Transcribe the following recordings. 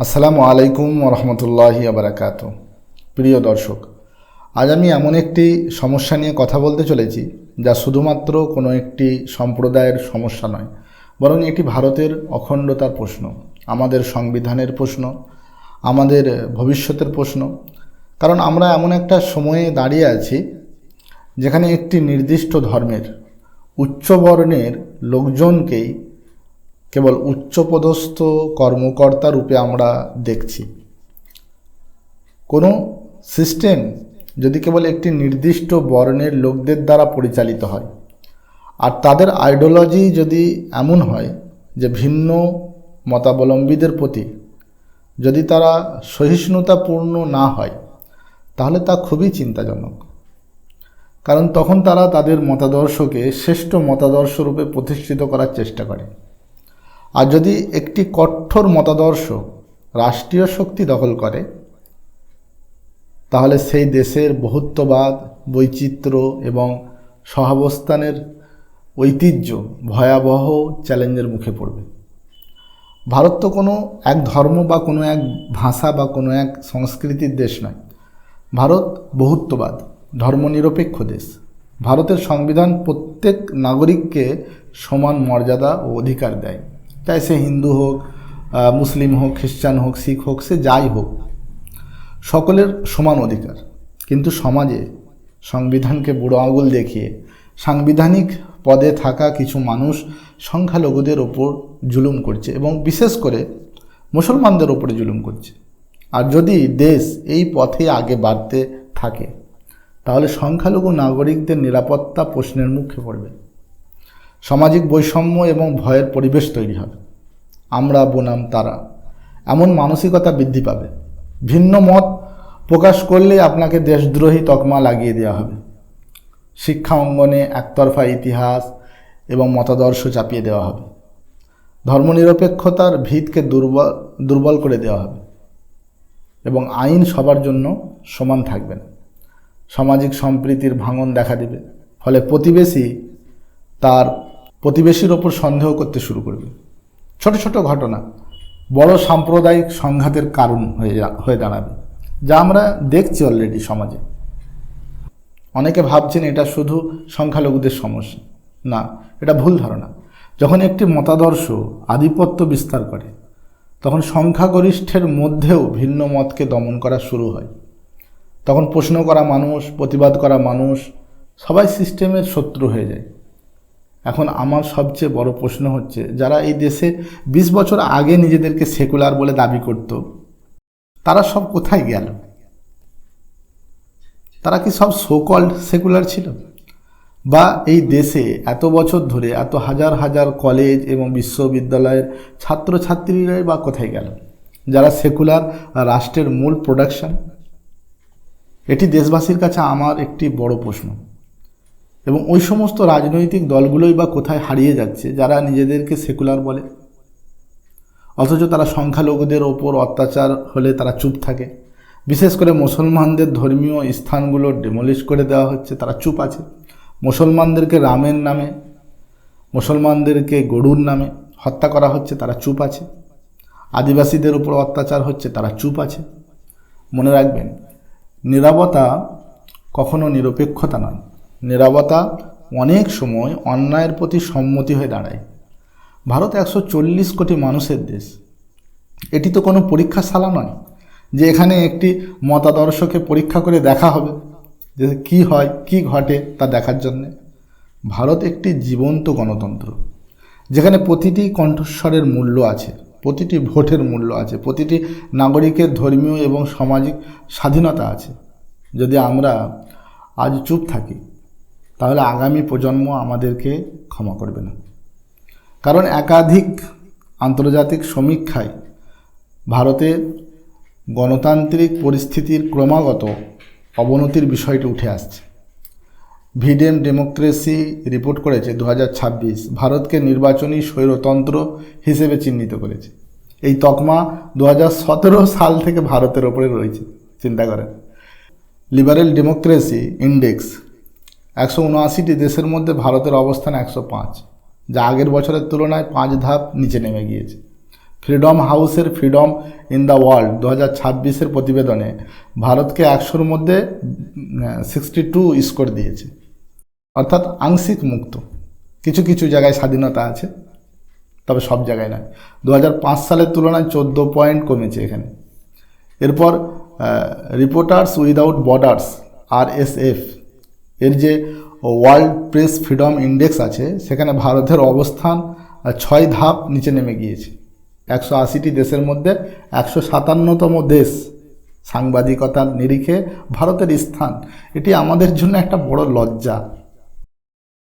আসসালামু আলাইকুম রহমতুল্লাহি আবরাকাত। প্রিয় দর্শক, আজ আমি এমন একটি সমস্যা নিয়ে কথা বলতে চলেছি যা শুধুমাত্র কোনো একটি সম্প্রদায়ের সমস্যা নয়, বরং এটি ভারতের অখণ্ডতার প্রশ্ন, আমাদের সংবিধানের প্রশ্ন, আমাদের ভবিষ্যতের প্রশ্ন। কারণ আমরা এমন একটা সময়ে দাঁড়িয়ে আছি যেখানে একটি নির্দিষ্ট ধর্মের উচ্চবর্ণের লোকজনকেই কেবল উচ্চপদস্থ কর্মকর্তা রূপে আমরা দেখছি। কোনো সিস্টেম যদি কেবল একটি নির্দিষ্ট বর্ণের লোকদের দ্বারা পরিচালিত হয়, আর তাদের আইডিওলজি যদি এমন হয় যে ভিন্ন মতাবলম্বীদের প্রতি যদি তারা সহিষ্ণুতাপূর্ণ না হয়, তাহলে তা খুবই চিন্তাজনক। কারণ তখন তারা তাদের মতাদর্শকে শ্রেষ্ঠ মতাদর্শ রূপে প্রতিষ্ঠিত করার চেষ্টা করে। আর যদি একটি কঠোর মতাদর্শ রাষ্ট্রীয় শক্তি দখল করে, তাহলে সেই দেশের বহুত্ববাদ, বৈচিত্র্য এবং সহাবস্থানের ঐতিহ্য ভয়াবহ চ্যালেঞ্জের মুখে পড়বে। ভারত তো কোনো এক ধর্ম বা কোনো এক ভাষা বা কোনো এক সংস্কৃতির দেশ নয়। ভারত বহুত্ববাদ, ধর্মনিরপেক্ষ দেশ। ভারতের সংবিধান প্রত্যেক নাগরিককে সমান মর্যাদা ও অধিকার দেয়, চাই সে হিন্দু হোক, মুসলিম হোক, খ্রিস্টান হোক, শিখ হোক, সে যাই হোক, সকলের সমান অধিকার। কিন্তু সমাজে সংবিধানকে বুড়ো আঙুল দেখিয়ে সাংবিধানিক পদে থাকা কিছু মানুষ সংখ্যালঘুদের ওপর জুলুম করছে এবং বিশেষ করে মুসলমানদের ওপরে জুলুম করছে। আর যদি দেশ এই পথে আগে বাড়তে থাকে, তাহলে সংখ্যালঘু নাগরিকদের নিরাপত্তা প্রশ্নের মুখে পড়বে, সামাজিক বৈষম্য এবং ভয়ের পরিবেশ তৈরি হবে। আমরা বনাম তারা এমন মানসিকতা বৃদ্ধি পাবে। ভিন্ন মত প্রকাশ করলে আপনাকে দেশদ্রোহী তকমা লাগিয়ে দেওয়া হবে। শিক্ষা অঙ্গনে একতরফা ইতিহাস এবং মতাদর্শ চাপিয়ে দেওয়া হবে। ধর্মনিরপেক্ষতার ভিতকে দুর্বল করে দেওয়া হবে এবং আইন সবার জন্য সমান থাকবে না। সামাজিক সম্প্রীতির ভাঙন দেখা দেবে। ফলে প্রতিবেশী তার প্রতিবেশীর ওপর সন্দেহ করতে শুরু করবে। ছোট ছোট ঘটনা বড় সাম্প্রদায়িক সংঘাতের কারণ হয়ে দাঁড়াবে, যা আমরা দেখছি অলরেডি সমাজে। অনেকে ভাবছেন এটা শুধু সংখ্যালঘুদের সমস্যা। না, এটা ভুল ধারণা। যখন একটি মতাদর্শ আধিপত্য বিস্তার করে, তখন সংখ্যাগরিষ্ঠের মধ্যেও ভিন্ন মতকে দমন করা শুরু হয়। তখন প্রশ্ন করা মানুষ, প্রতিবাদ করা মানুষ সবাই সিস্টেমের শত্রু হয়ে যায়। এখন আমার সবচেয়ে বড় প্রশ্ন হচ্ছে, যারা এই দেশে 20 বছর আগে নিজেদেরকে সেকুলার বলে দাবি করত, তারা সব কোথায় গেল? তারা কি সব সো কল্ড সেকুলার ছিল? বা এই দেশে এত বছর ধরে এত হাজার হাজার কলেজ এবং বিশ্ববিদ্যালয়ের ছাত্রছাত্রীরাই বা কোথায় গেল, যারা সেকুলার রাষ্ট্রের মূল প্রোডাকশন? এটি দেশবাসীর কাছে আমার একটি বড় প্রশ্ন। এবং ওই সমস্ত রাজনৈতিক দলগুলোই বা কোথায় হারিয়ে যাচ্ছে যারা নিজেদেরকে সেকুলার বলে, অথচ তারা সংখ্যালঘুদের ওপর অত্যাচার হলে তারা চুপ থাকে। বিশেষ করে মুসলমানদের ধর্মীয় স্থানগুলো ডিমলিশ করে দেওয়া হচ্ছে, তারা চুপ আছে। মুসলমানদেরকে রামের নামে, মুসলমানদেরকে গরুর নামে হত্যা করা হচ্ছে, তারা চুপ আছে। আদিবাসীদের উপর অত্যাচার হচ্ছে, তারা চুপ আছে। মনে রাখবেন, নীরবতা কখনো নিরপেক্ষতা নয়। নীরবতা অনেক সময় অন্যায়ের প্রতি সম্মতি হয়ে দাঁড়ায়। ভারত 140 কোটি মানুষের দেশ। এটি তো কোনো পরীক্ষাশালা নয় যে এখানে একটি মতাদর্শকে পরীক্ষা করে দেখা হবে যে কি হয়, কি ঘটে তা দেখার জন্যে। ভারত একটি জীবন্ত গণতন্ত্র, যেখানে প্রতিটি কণ্ঠস্বরের মূল্য আছে, প্রতিটি ভোটের মূল্য আছে, প্রতিটি নাগরিকের ধর্মীয় এবং সামাজিক স্বাধীনতা আছে। যদি আমরা আজ চুপ থাকি, তাহলে আগামী প্রজন্ম আমাদেরকে ক্ষমা করবে না। কারণ একাধিক আন্তর্জাতিক সমীক্ষায় ভারতের গণতান্ত্রিক পরিস্থিতির ক্রমাগত অবনতির বিষয়টি উঠে আসছে। ভিডেম ডেমোক্রেসি রিপোর্ট করেছে 2026 ভারতকে নির্বাচনী স্বৈরতন্ত্র হিসেবে চিহ্নিত করেছে। এই তকমা 2017 সাল থেকে ভারতের ওপরে রয়েছে। চিন্তা করেন। লিবারেল ডেমোক্রেসি ইন্ডেক্স 179টি দেশের মধ্যে ভারতের অবস্থান 105, যা আগের বছরের তুলনায় 5 ধাপ নিচে নেমে গিয়েছে। ফ্রিডম হাউসের ফ্রিডম ইন দ্য ওয়ার্ল্ড 2026-এর প্রতিবেদনে ভারতকে 100-র মধ্যে 62 স্কোর দিয়েছে, অর্থাৎ আংশিক মুক্ত। কিছু কিছু জায়গায় স্বাধীনতা আছে, তবে সব জায়গায় নয়। 2005 সালের তুলনায় 14 পয়েন্ট কমেছে এখানে। এরপর রিপোর্টার্স উইদাউট বর্ডার্স RSF এর যে ওয়ার্ল্ড প্রেস ফ্রিডম ইন্ডেক্স আছে, সেখানে ভারতের অবস্থান 6 ধাপ নিচে নেমে গিয়েছে। 180টি দেশের মধ্যে 157তম দেশ সাংবাদিকতার নিরিখে ভারতের স্থান। এটি আমাদের জন্য একটা বড় লজ্জা।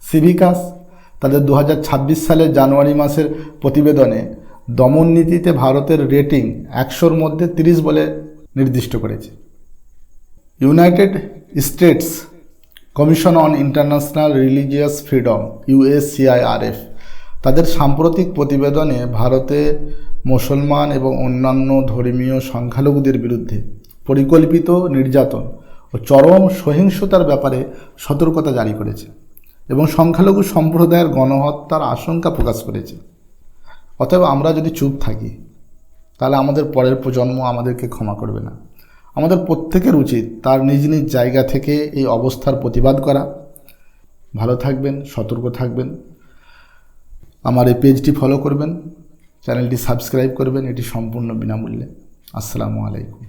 সিভিকাস তাদের 2026 সালের জানুয়ারি মাসের প্রতিবেদনে দমন নীতিতে ভারতের রেটিং 100-র মধ্যে 30 বলে নির্দিষ্ট করেছে। United states commission on international religious freedom USCIRF তাদের সাম্প্রতিক প্রতিবেদনে ভারতে মুসলমান এবং অন্যান্য ধর্মীয় সংখ্যালঘুদের বিরুদ্ধে পরিকল্পিত নির্যাতন ও চরম সহিংসতার ব্যাপারে সতর্কতা জারি করেছে এবং সংখ্যালঘু সম্প্রদায়ের গণহত্যার আশঙ্কা প্রকাশ করেছে। অতএব আমরা যদি চুপ থাকি, তাহলে আমাদের পরের প্রজন্ম আমাদেরকে ক্ষমা করবে না। আমাদের প্রত্যেকের উচিত তার নিজ নিজ জায়গা থেকে এই অবস্থার প্রতিবাদ করা। ভালো থাকবেন, সতর্ক থাকবেন। আমার এই পেজটি ফলো করবেন, চ্যানেলটি সাবস্ক্রাইব করবেন, এটি সম্পূর্ণ বিনামূল্যে। আসসালামু আলাইকুম।